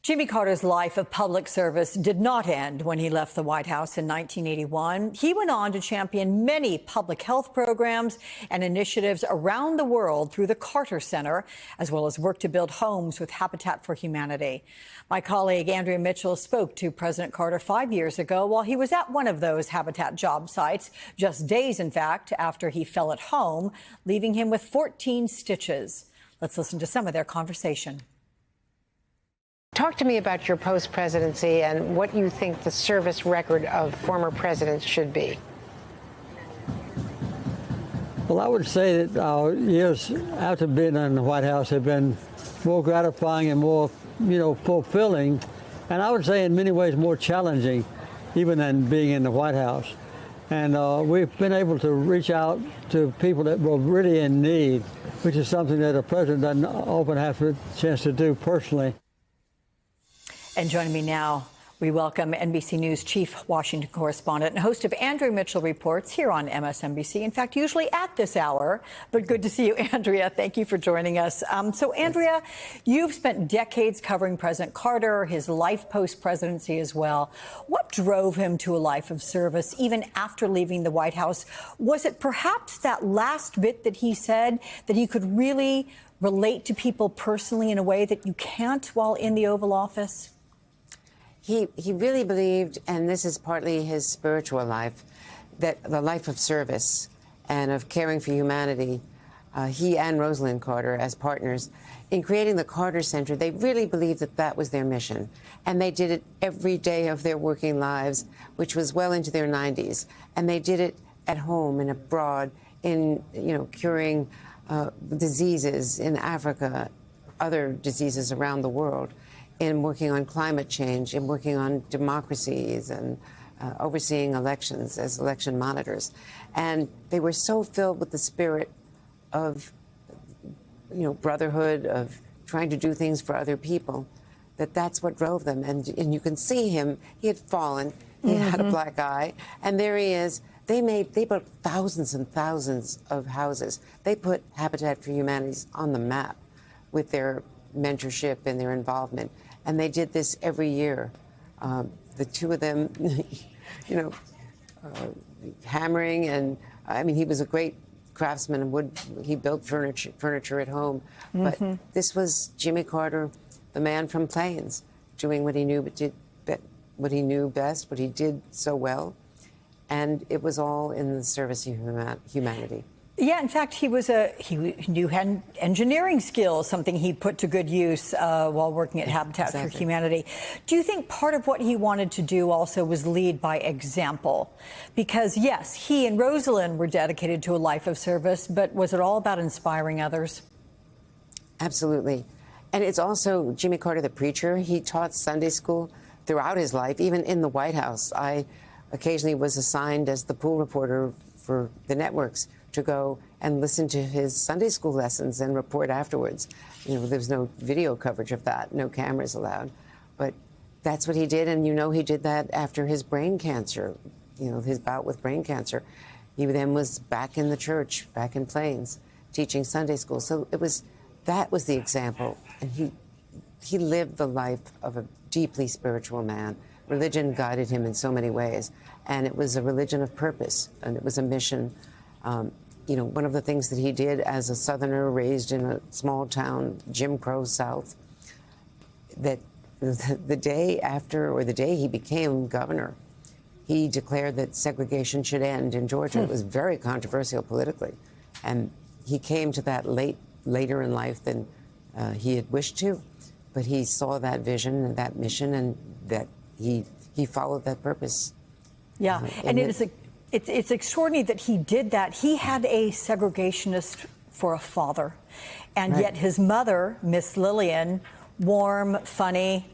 Jimmy Carter's life of public service did not end when he left the White House in 1981. He went on to champion many public health programs and initiatives around the world through the Carter Center, as well as work to build homes with Habitat for Humanity. My colleague Andrea Mitchell spoke to President Carter 5 years ago while he was at one of those Habitat job sites, just days, in fact, after he fell at home, leaving him with 14 stitches. Let's listen to some of their conversation. Talk to me about your post-presidency and what you think the service record of former presidents should be. Well, I would say that our years after being in the White House have been more gratifying and more, fulfilling, and I would say in many ways more challenging, even than being in the White House. And we've been able to reach out to people that were really in need, which is something that a president doesn't often have a chance to do personally. And joining me now, we welcome NBC News chief Washington correspondent and host of Andrea Mitchell Reports here on MSNBC. In fact, usually at this hour, but good to see you, Andrea. Thank you for joining us. So, Andrea, you've spent decades covering President Carter, his life post-presidency as well. What drove him to a life of service even after leaving the White House? Was it perhaps that last bit that he said, that he could really relate to people personally in a way that you can't while in the Oval Office? He really believed, and this is partly his spiritual life, that the life of service and of caring for humanity, he and Rosalynn Carter as partners, in creating the Carter Center, they really believed that that was their mission. And they did it every day of their working lives, which was well into their 90s. And they did it at home and abroad in, curing diseases in Africa, other diseases around the world, in working on climate change, in working on democracies and overseeing elections as election monitors. And they were so filled with the spirit of, brotherhood, of trying to do things for other people, that that's what drove them. And you can see him, he had fallen, he had a black eye, and there he is. They built thousands and thousands of houses. They put Habitat for Humanity on the map with their mentorship and their involvement. And they did this every year. The two of them, hammering, and he was a great craftsman and he built furniture at home. But this was Jimmy Carter, the man from Plains, doing what he knew best, what he did so well. And it was all in the service of humanity. Yeah, in fact, he knew engineering skills, something he put to good use while working at Habitat for Humanity. Do you think part of what he wanted to do also was lead by example? Because, yes, he and Rosalynn were dedicated to a life of service, but was it all about inspiring others? Absolutely. And it's also Jimmy Carter, the preacher. He taught Sunday school throughout his life, even in the White House. I occasionally was assigned as the pool reporter for the networks to go and listen to his Sunday school lessons and report afterwards. There was no video coverage of that, no cameras allowed. But that's what he did, and he did that after his brain cancer, his bout with brain cancer. He then was back in the church, back in Plains, teaching Sunday school. So that was the example, and he lived the life of a deeply spiritual man. Religion guided him in so many ways, and it was a religion of purpose, and it was a mission. One of the things that he did as a Southerner raised in a small town, Jim Crow South, that the day after, or the day he became governor, he declared that segregation should end in Georgia. It was very controversial politically. And he came to that later in life than he had wished to. But he saw that vision and that mission, and that he followed that purpose. Yeah, and it's extraordinary that he did that. He had a segregationist for a father, and yet his mother, Miss Lillian, warm, funny.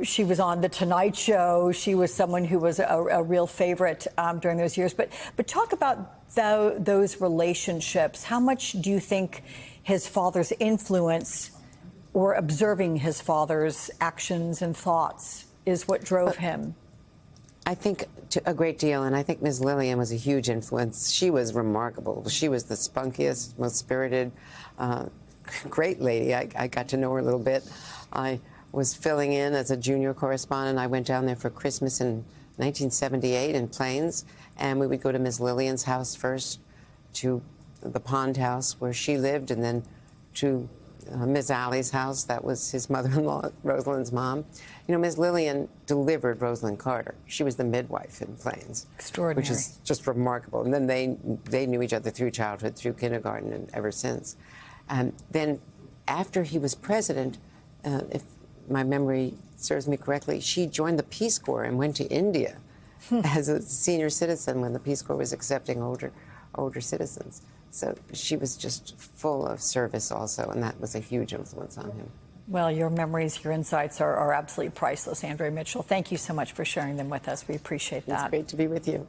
She was on The Tonight Show. She was someone who was a real favorite during those years. But talk about those relationships. How much do you think his father's influence, or observing his father's actions and thoughts, is what drove him? I think a great deal, and I think Ms. Lillian was a huge influence. She was remarkable. She was the spunkiest, most spirited, great lady. I got to know her a little bit. was filling in as a junior correspondent. I went down there for Christmas in 1978 in Plains, and we would go to Ms. Lillian's house first, to the Pond House where she lived, and then to Ms. Alley's house. That was his mother-in-law, Rosalind's mom. You know, Ms. Lillian delivered Rosalind Carter. She was the midwife in Plains. Extraordinary. Which is just remarkable. And then they knew each other through childhood, through kindergarten, and ever since. And then after he was president, if my memory serves me correctly, she joined the Peace Corps and went to India as a senior citizen when the Peace Corps was accepting older citizens. So she was just full of service also, and that was a huge influence on him. Well, your memories, your insights are absolutely priceless, Andrea Mitchell. Thank you so much for sharing them with us. We appreciate that. It's great to be with you.